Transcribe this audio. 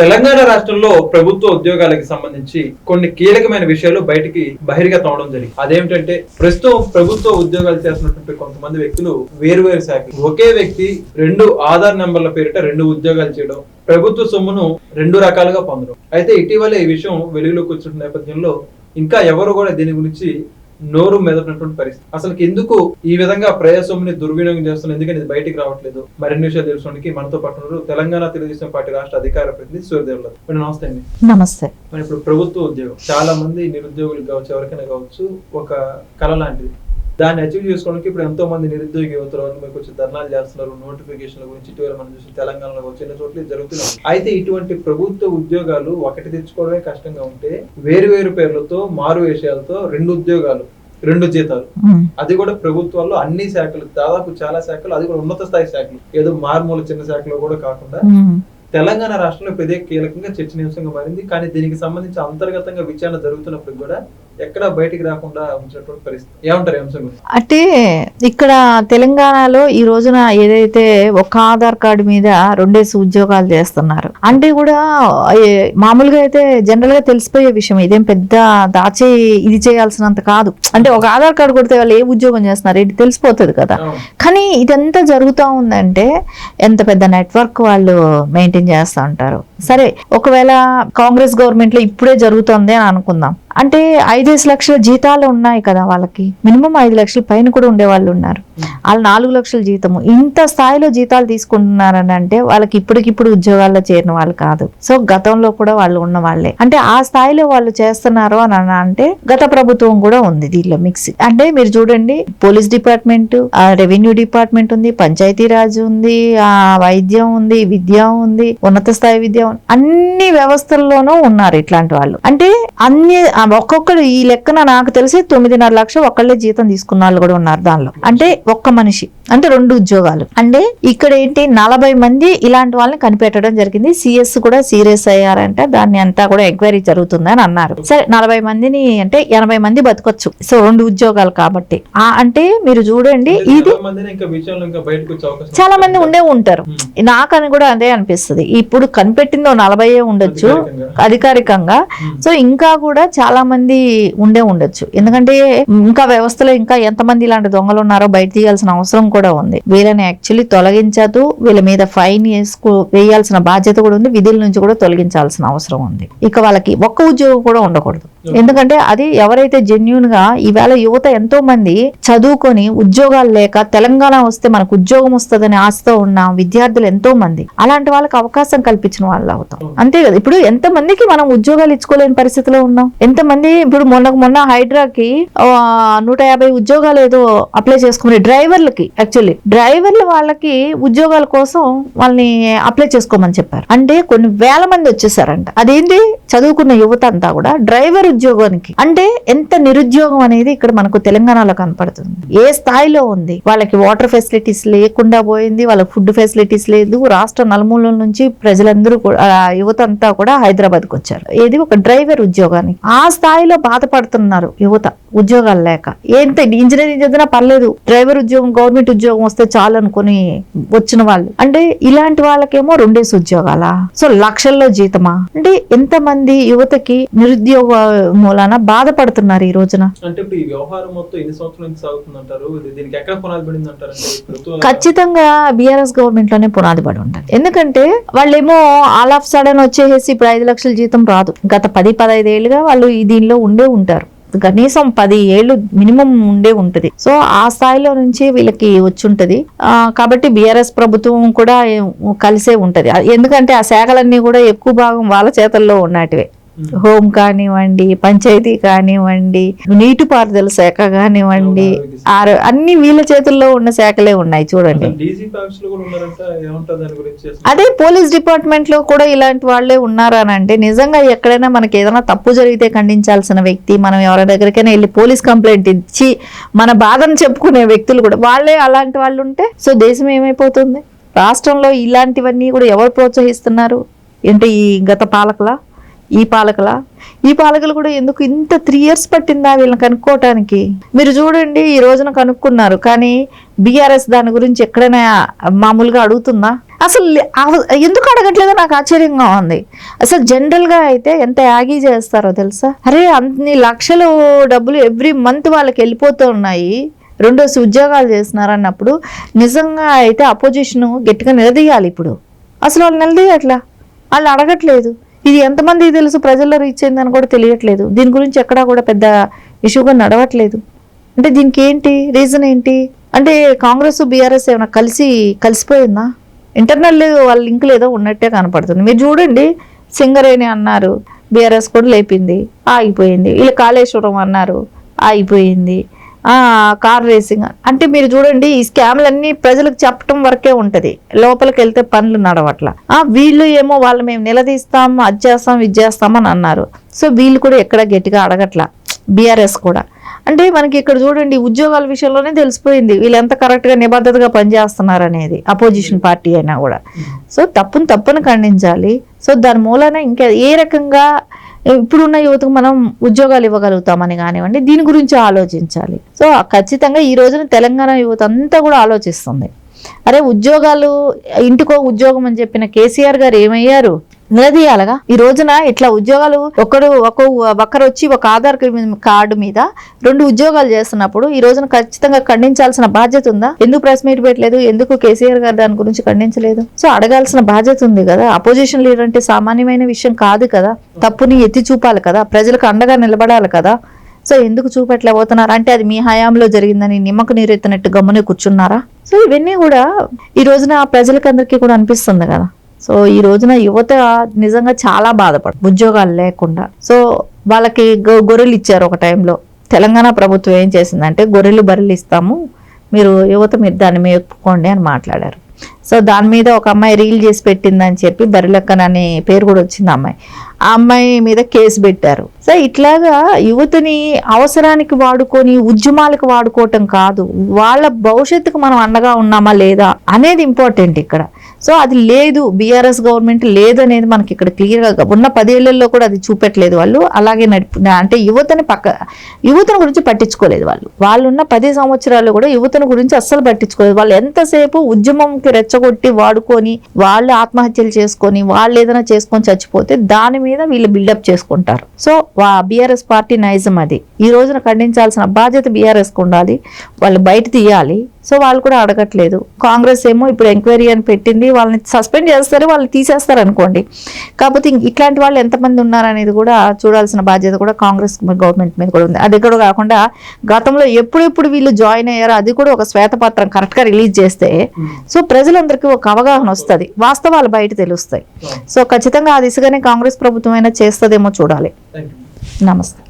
తెలంగాణ రాష్ట్రంలో ప్రభుత్వ ఉద్యోగాలకు సంబంధించి కొన్ని కీలకమైన విషయాలు బయటికి బహిర్గతం అవడం జరిగింది. అదేమిటంటే ప్రస్తుతం ప్రభుత్వ ఉద్యోగాలు చేస్తున్నటువంటి కొంతమంది వ్యక్తులు వేరువేరు శాఖలు, ఒకే వ్యక్తి 2 ఆధార్ నెంబర్ల పేరిట 2 ఉద్యోగాలు చేయడం, ప్రభుత్వ సొమ్మును 2 రకాలుగా పొందడం. అయితే ఇటీవల ఈ విషయం వెలుగులోకి వచ్చిన నేపథ్యంలో ఇంకా ఎవరు కూడా దీని గురించి నోరు మెదటినటువంటి పరిస్థితి. అసలు ఎందుకు ఈ విధంగా ప్రజాసొమ్ముని దుర్వినియోగం చేస్తున్నారు, ఎందుకని ఇది బయటికి రావట్లేదు, మరిన్ని విషయాలు తెలుసుకోవడానికి మనతో పాటు తెలంగాణ తెలుగుదేశం పార్టీ రాష్ట్ర అధికార ప్రతినిధి సూర్యదేవులు. నమస్తే అండి. నమస్తే. మరి ఇప్పుడు ప్రభుత్వ ఉద్యోగం చాలా మంది నిరుద్యోగులు కావచ్చు, ఎవరికైనా కావచ్చు, ఒక కళ లాంటిది. దాన్ని అచీవ్ చేసుకోవడానికి ఇప్పుడు ఎంతో మంది నిరుద్యోగ యువతలు మీకు వచ్చి ధర్నాలు చేస్తున్నారు. నోటిఫికేషన్ల గురించి ఇటీవల మనం చూసి తెలంగాణలో చిన్న చోట్ల జరుగుతున్నాయి. అయితే ఇటువంటి ప్రభుత్వ ఉద్యోగాలు ఒకటి తెచ్చుకోవడమే కష్టంగా ఉంటే వేరు వేరు పేర్లతో మారు విషయాలతో 2 ఉద్యోగాలు 2 జీతాలు, అది కూడా ప్రభుత్వాల్లో అన్ని శాఖలు, దాదాపు చాలా శాఖలు, అది కూడా ఉన్నత స్థాయి శాఖలు, ఏదో మారుమూల చిన్న శాఖలో కూడా కాకుండా తెలంగాణ రాష్ట్రంలో ఇదే కీలకంగా చర్చనీయాంశంగా మారింది. కానీ దీనికి సంబంధించి అంతర్గతంగా విచారణ జరుగుతున్నప్పుడు కూడా ఎక్కడా బయటికి రాకుండా ఉంచినటువంటి పరిస్థితి. ఏమంటారు అంశం? అంటే ఇక్కడ తెలంగాణలో ఈ రోజున ఏదైతే ఒక ఆధార్ కార్డు మీద 2 ఉద్యోగాలు చేస్తున్నారు అంటే కూడా మామూలుగా అయితే జనరల్ గా తెలిసిపోయే విషయం, ఇదేం పెద్ద దాచి ఇది చేయాల్సినంత కాదు. అంటే ఒక ఆధార్ కార్డు కొడితే వాళ్ళు ఏ ఉద్యోగం చేస్తున్నారు ఇది తెలిసిపోతుంది కదా. కానీ ఇదంతా జరుగుతూ ఉందంటే ఎంత పెద్ద నెట్వర్క్ వాళ్ళు మెయింటైన్ చేస్తూ ఉంటారు. సరే, ఒకవేళ కాంగ్రెస్ గవర్నమెంట్ లో ఇప్పుడే జరుగుతుంది అని అనుకుందాం, అంటే 5 లక్షల జీతాలు ఉన్నాయి కదా వాళ్ళకి, మినిమం 5 లక్షల పైన కూడా ఉండే వాళ్ళు ఉన్నారు. వాళ్ళు 4 లక్షల జీతము, ఇంత స్థాయిలో జీతాలు తీసుకుంటున్నారని అంటే వాళ్ళకి ఇప్పటికిప్పుడు ఉద్యోగాల్లో చేరిన వాళ్ళు కాదు. సో గతంలో కూడా వాళ్ళు ఉన్న వాళ్ళే. అంటే ఆ స్థాయిలో వాళ్ళు చేస్తున్నారు అని అంటే గత ప్రభుత్వం కూడా ఉంది దీనిలో మిక్స్. అంటే మీరు చూడండి, పోలీస్ డిపార్ట్మెంట్, రెవెన్యూ డిపార్ట్మెంట్ ఉంది, పంచాయతీరాజ్ ఉంది, వైద్యం ఉంది, విద్య ఉంది, ఉన్నత స్థాయి విద్య, అన్ని వ్యవస్థల్లోనూ ఉన్నారు ఇట్లాంటి వాళ్ళు. అంటే అన్ని ఒక్కొక్కరు ఈ లెక్కన నాకు తెలిసి 9.5 లక్షలు ఒక్కళ్ళే జీతం తీసుకున్న వాళ్ళు కూడా ఉన్నారు దానిలో. అంటే ఒక్క మనిషి అంటే 2 ఉద్యోగాలు. అంటే ఇక్కడ ఏంటి 40 మంది ఇలాంటి వాళ్ళని కనిపెట్టడం జరిగింది. సిఎస్ కూడా సీరియస్ అయ్యారంటే దాన్ని అంతా కూడా ఎంక్వైరీ జరుగుతుందని అన్నారు. సరే, 40 మందిని అంటే 80 మంది బతకొచ్చు. సో 2 ఉద్యోగాలు కాబట్టి అంటే మీరు చూడండి, ఇది చాలా మంది ఉండే ఉంటారు. నాకని కూడా అదే అనిపిస్తుంది. ఇప్పుడు కనిపెట్టిందో 40 ఉండొచ్చు అధికారికంగా. సో ఇంకా కూడా చాలా మంది ఉండే ఉండొచ్చు. ఎందుకంటే ఇంకా వ్యవస్థలో ఇంకా ఎంతమంది ఇలాంటి దొంగలు ఉన్నారో బయట తీయాల్సిన అవసరం కూడా ఉంది. వీళ్ళని యాక్చువల్లీ తొలగించదు, వీళ్ళ మీద ఫైన్ వేయాల్సిన బాధ్యత కూడా ఉంది, విధుల నుంచి కూడా తొలగించాల్సిన అవసరం ఉంది. ఇక వాళ్ళకి ఒక్క ఉద్యోగం కూడా ఉండకూడదు. ఎందుకంటే అది ఎవరైతే జెన్యూన్ గా, ఈవేళ యువత ఎంతో మంది చదువుకొని ఉద్యోగాలు లేక తెలంగాణ వస్తే మనకు ఉద్యోగం వస్తుందని ఆశతో ఉన్న విద్యార్థులు ఎంతో మంది, అలాంటి వాళ్ళకి అవకాశం కల్పించిన వాళ్ళు అవుతాం. అంతే కదా. ఇప్పుడు ఎంత మందికి మనం ఉద్యోగాలు ఇచ్చుకోలేని పరిస్థితిలో ఉన్నాం. ఎంతమంది ఇప్పుడు మొన్న హైడ్రాకి 150 ఉద్యోగాలు ఏదో అప్లై చేసుకుని డ్రైవర్లకి, యాక్చువల్లీ డ్రైవర్లు వాళ్ళకి ఉద్యోగాల కోసం వాళ్ళని అప్లై చేసుకోమని చెప్పారు. అంటే కొన్ని వేల మంది వచ్చేసారంట. అదేంటి, చదువుకున్న యువత అంతా కూడా డ్రైవర్ ఉద్యోగానికి. అంటే ఎంత నిరుద్యోగం అనేది ఇక్కడ మనకు తెలంగాణలో కనపడుతుంది. ఏ స్థాయిలో ఉంది. వాళ్ళకి వాటర్ ఫెసిలిటీస్ లేకుండా పోయింది, వాళ్ళకి ఫుడ్ ఫెసిలిటీస్ లేదు. రాష్ట్ర నలుమూలల నుంచి ప్రజలందరూ యువత అంతా కూడా హైదరాబాద్ కు వచ్చారు. ఏది ఒక డ్రైవర్ ఉద్యోగానికి. ఆ స్థాయిలో బాధపడుతున్నారు యువత ఉద్యోగాలు లేక. ఎంత ఇంజనీరింగ్ చదివినా పర్లేదు, డ్రైవర్ ఉద్యోగం గవర్నమెంట్ ఉద్యోగం వస్తే చాలు అనుకుని వచ్చిన వాళ్ళు. అంటే ఇలాంటి వాళ్ళకేమో 2 ఉద్యోగాలా? సో లక్షల్లో జీతమా? అంటే ఎంత మంది యువతకి నిరుద్యోగ మూలాన బాధపడుతున్నారు ఈ రోజున. అంటే ఈ వ్యవహారం మొత్తం ఎన్ని సంవత్సరాల నుంచి సాగుతుందంటారు? దీనికి ఎక్కడ పునాది పడింది అంటారు? ఖచ్చితంగా బీఆర్ఎస్ గవర్నమెంట్ లోనే పునాది పడి ఉంటుంది. ఎందుకంటే వాళ్ళేమో ఆల్ ఆఫ్ సడన్ వచ్చేసి ఇప్పుడు 5 లక్షల జీతం రాదు. గత 10-15 ఏళ్ళుగా వాళ్ళు దీనిలో ఉండే ఉంటారు. కనీసం 10 ఏళ్ళు మినిమం ఉండే ఉంటది. సో ఆ స్థాయిలో నుంచి వీళ్ళకి వచ్చి ఉంటది. కాబట్టి బీఆర్ఎస్ ప్రభుత్వం కూడా కలిసే ఉంటది. ఎందుకంటే ఆ శాఖలన్నీ కూడా ఎక్కువ భాగం వాళ్ళ చేతల్లో ఉన్నటివే. హోమ్ కానివ్వండి, పంచాయతీ కానివ్వండి, నీటిపారుదల శాఖ కానివ్వండి, అన్ని వీళ్ళ చేతుల్లో ఉన్న శాఖలే ఉన్నాయి చూడండి. అదే పోలీస్ డిపార్ట్మెంట్ లో కూడా ఇలాంటి వాళ్ళే ఉన్నారని అంటే నిజంగా ఎక్కడైనా మనకి ఏదైనా తప్పు జరిగితే ఖండించాల్సిన వ్యక్తి, మనం ఎవరి దగ్గరికైనా వెళ్ళి పోలీస్ కంప్లైంట్ ఇచ్చి మన బాధను చెప్పుకునే వ్యక్తులు కూడా వాళ్ళే అలాంటి వాళ్ళు ఉంటే సో దేశం ఏమైపోతుంది? రాష్ట్రంలో ఇలాంటివన్నీ కూడా ఎవరు ప్రోత్సహిస్తున్నారు? అంటే ఈ గత పాలకుల, ఈ పాలకులు కూడా ఎందుకు ఇంత 3 years పట్టిందా వీళ్ళని కనుక్కోవటానికి? మీరు చూడండి, ఈ రోజున కనుక్కున్నారు, కానీ బీఆర్ఎస్ దాని గురించి ఎక్కడైనా మామూలుగా అడుగుతుందా? అసలు ఎందుకు అడగట్లేదో నాకు ఆశ్చర్యంగా ఉంది. అసలు జనరల్గా అయితే ఎంత యాగీ చేస్తారో తెలుసా? అరే అన్ని లక్షలు డబ్బులు ఎవ్రీ మంత్ వాళ్ళకి వెళ్ళిపోతూ ఉన్నాయి, 2 ఉద్యోగాలు చేస్తున్నారు అన్నప్పుడు నిజంగా అయితే అపోజిషన్ గట్టిగా నిలదీయాలి. ఇప్పుడు అసలు వాళ్ళు నిలదీయట్లా, వాళ్ళు అడగట్లేదు. ఇది ఎంతమందికి తెలుసు, ప్రజల్లో రీచ్ అయిందని కూడా తెలియట్లేదు. దీని గురించి ఎక్కడా కూడా పెద్ద ఇష్యూగా నడవట్లేదు. అంటే దీనికి ఏంటి రీజన్ ఏంటి? అంటే కాంగ్రెస్ బీఆర్ఎస్ ఏమైనా కలిసిపోయిందా? ఇంటర్నల్ వాళ్ళ లింక్ ఏదో ఉన్నట్టే కనపడుతుంది. మీరు చూడండి, సింగరేణి అన్నారు, బీఆర్ఎస్ కూడా లేపింది, ఆగిపోయింది. వీళ్ళు కాళేశ్వరం అన్నారు, ఆగిపోయింది. కార్ రేసింగ్ అంటే మీరు చూడండి, ఈ స్కామ్లన్నీ ప్రజలకు చెప్పడం వరకే ఉంటుంది, లోపలికి వెళ్తే పనులు నడవట్ల. వీళ్ళు ఏమో వాళ్ళు మేము నిలదీస్తాం, అది చేస్తాం, ఇది చేస్తాం అని అన్నారు. సో వీళ్ళు కూడా ఎక్కడ గట్టిగా అడగట్ల, బీఆర్ఎస్ కూడా. అంటే మనకి ఇక్కడ చూడండి, ఉద్యోగాల విషయంలోనే తెలిసిపోయింది వీళ్ళు ఎంత కరెక్ట్గా నిబద్ధతగా పనిచేస్తున్నారు అనేది, అపోజిషన్ పార్టీ అయినా కూడా. సో తప్పును ఖండించాలి. సో దాని మూలన ఇంకా ఏ రకంగా ఇప్పుడున్న యువతకు మనం ఉద్యోగాలు ఇవ్వగలుగుతామని కానివ్వండి, దీని గురించి ఆలోచించాలి. సో ఖచ్చితంగా ఈ రోజున తెలంగాణ యువత అంతా కూడా ఆలోచిస్తుంది. అరే ఉద్యోగాలు, ఇంటికో ఉద్యోగం అని చెప్పిన కేసీఆర్ గారు ఏమయ్యారు? నిలదీయాలగా. ఈ రోజున ఇట్లా ఉద్యోగాలు ఒకరు వచ్చి ఒక ఆధార్ కార్డు మీద 2 ఉద్యోగాలు చేస్తున్నప్పుడు ఈ రోజున ఖచ్చితంగా ఖండించాల్సిన బాధ్యత ఉందా? ఎందుకు ప్రెస్ మీట్ పెట్టలేదు? ఎందుకు కేసీఆర్ గారు దాని గురించి ఖండించలేదు? సో అడగాల్సిన బాధ్యత ఉంది కదా. అపోజిషన్ లీడర్ అంటే సామాన్యమైన విషయం కాదు కదా. తప్పుని ఎత్తి చూపాలి కదా, ప్రజలకు అండగా నిలబడాలి కదా. సో ఎందుకు చూపెట్టలేకపోతున్నారు అంటే అది మీ హయాంలో జరిగిందని నిమ్మకు నీరెత్తినట్టు గమ్మునే కూర్చున్నారా? సో ఇవన్నీ కూడా ఈ రోజున ప్రజలకందరికీ కూడా అనిపిస్తుంది కదా. సో ఈ రోజున యువత నిజంగా చాలా బాధపడు ఉద్యోగాలు లేకుండా. సో వాళ్ళకి గొర్రెలు ఇచ్చారు ఒక టైంలో. తెలంగాణ ప్రభుత్వం ఏం చేసిందంటే గొర్రెలు బర్రెలు ఇస్తాము, మీరు దాన్ని మేపుకోండి అని మాట్లాడారు. సో దాని మీద ఒక అమ్మాయి రీల్ చేసి పెట్టిందని చెప్పి బర్రెలక్కనని పేరు కూడా వచ్చింది అమ్మాయి. ఆ అమ్మాయి మీద కేసు పెట్టారు. సో ఇట్లాగా యువతని అవసరానికి వాడుకొని ఉద్యమాలకు వాడుకోవటం కాదు, వాళ్ళ భవిష్యత్తుకు మనం అండగా ఉన్నామా లేదా అనేది ఇంపార్టెంట్ ఇక్కడ. సో అది లేదు, బీఆర్ఎస్ గవర్నమెంట్ లేదు అనేది మనకి ఇక్కడ క్లియర్గా ఉన్న 10 ఏళ్లలో కూడా అది చూపెట్టలేదు వాళ్ళు. అలాగే అంటే యువతని గురించి పట్టించుకోలేదు వాళ్ళు ఉన్న 10 సంవత్సరాలు కూడా యువతను గురించి అస్సలు పట్టించుకోలేదు. వాళ్ళు ఎంతసేపు ఉద్యమంకి రెచ్చగొట్టి వాడుకొని వాళ్ళు ఆత్మహత్యలు చేసుకొని వాళ్ళు ఏదైనా చేసుకొని చచ్చిపోతే దాని మీద వీళ్ళు బిల్డప్ చేసుకుంటారు. సో బీఆర్ఎస్ పార్టీ నైజం అది. ఈ రోజున ఖండించాల్సిన బాధ్యత బీఆర్ఎస్కి ఉండాలి, వాళ్ళు బయట తీయాలి. సో వాళ్ళు కూడా అడగట్లేదు. కాంగ్రెస్ ఏమో ఇప్పుడు ఎంక్వైరీ అని పెట్టింది, వాళ్ళని సస్పెండ్ చేస్తారు, వాళ్ళు తీసేస్తారు అనుకోండి. కాకపోతే ఇట్లాంటి వాళ్ళు ఎంతమంది ఉన్నారనేది కూడా చూడాల్సిన బాధ్యత కూడా కాంగ్రెస్ గవర్నమెంట్ మీద కూడా ఉంది. అది కూడా కాకుండా గతంలో ఎప్పుడెప్పుడు వీళ్ళు జాయిన్ అయ్యారో అది కూడా ఒక శ్వేతపత్రం కరెక్ట్గా రిలీజ్ చేస్తే సో ప్రజలందరికీ ఒక అవగాహన వస్తుంది, వాస్తవాలు బయట తెలుస్తాయి. సో ఖచ్చితంగా ఆ దిశగానే కాంగ్రెస్ ప్రభుత్వం అయినా చేస్తుందేమో చూడాలి. నమస్తే.